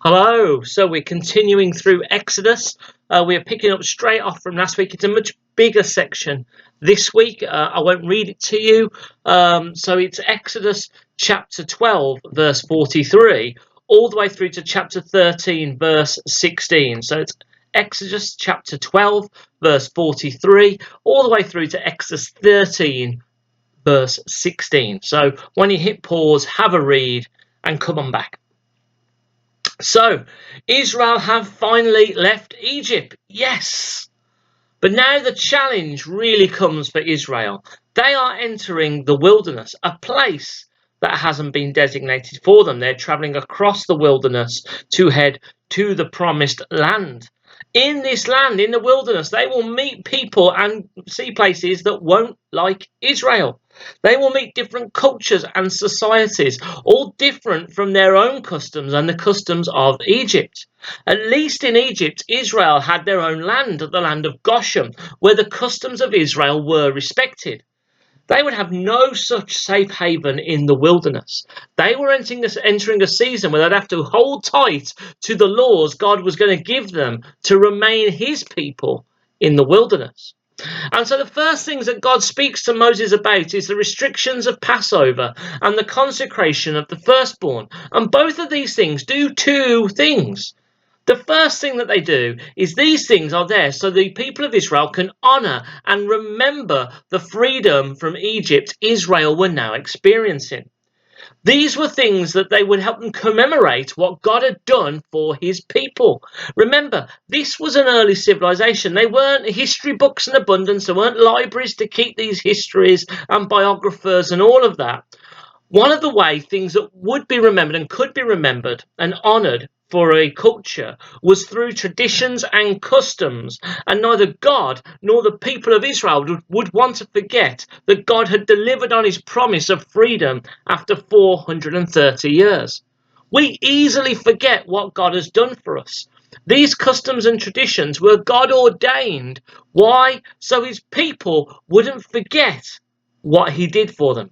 Hello. So we're continuing through Exodus. We're picking up straight off from last week. It's a much bigger section this week. I won't read it to you. So it's Exodus chapter 12, verse 43, all the way through to chapter 13, verse 16. So it's Exodus chapter 12, verse 43, all the way through to Exodus 13, verse 16. So when you hit pause, have a read and come on back. So, Israel have finally left Egypt. Yes. But now the challenge really comes for Israel. They are entering the wilderness, a place that hasn't been designated for them. They're traveling across the wilderness to head to the promised land. In this land, in the wilderness, they will meet people and see places that won't like Israel. They will meet different cultures and societies, all different from their own customs and the customs of Egypt. At least in Egypt, Israel had their own land, the land of Goshen, where the customs of Israel were respected. They would have no such safe haven in the wilderness. They were entering a season where they'd have to hold tight to the laws God was going to give them to remain his people in the wilderness. And so the first things that God speaks to Moses about is the restrictions of Passover and the consecration of the firstborn. And both of these things do two things. The first thing that they do is these things are there so the people of Israel can honor and remember the freedom from Egypt Israel were now experiencing. These were things that they would help them commemorate what God had done for his people. Remember, this was an early civilization. They weren't history books in abundance. There weren't libraries to keep these histories and biographers and all of that. One of the way things that would be remembered and could be remembered and honored for a culture was through traditions and customs, and neither God nor the people of Israel would want to forget that God had delivered on his promise of freedom after 430 years. We easily forget what God has done for us. These customs and traditions were God ordained. Why? So his people wouldn't forget what he did for them.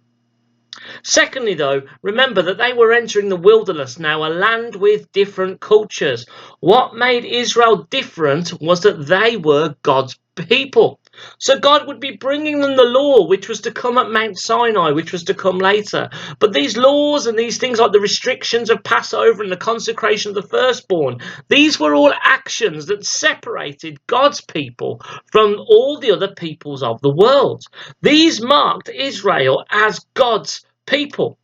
Secondly, though, remember that they were entering the wilderness now, a land with different cultures. What made Israel different was that they were God's people. So God would be bringing them the law, which was to come at Mount Sinai, which was to come later. But these laws and these things like the restrictions of Passover and the consecration of the firstborn, these were all actions that separated God's people from all the other peoples of the world. These marked Israel as God's people.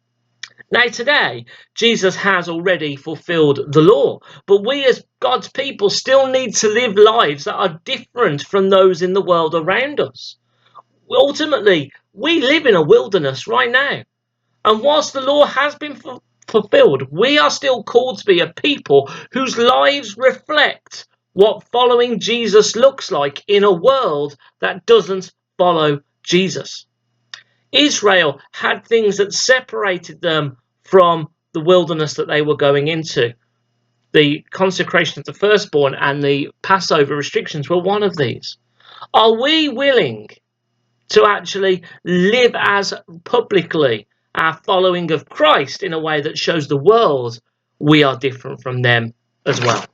Now today, Jesus has already fulfilled the law, but we as God's people still need to live lives that are different from those in the world around us. Ultimately, we live in a wilderness right now, and whilst the law has been fulfilled, we are still called to be a people whose lives reflect what following Jesus looks like in a world that doesn't follow Jesus. Israel had things that separated them from the wilderness that they were going into. The consecration of the firstborn and the Passover restrictions were one of these. Are we willing to actually live as publicly our following of Christ in a way that shows the world we are different from them as well?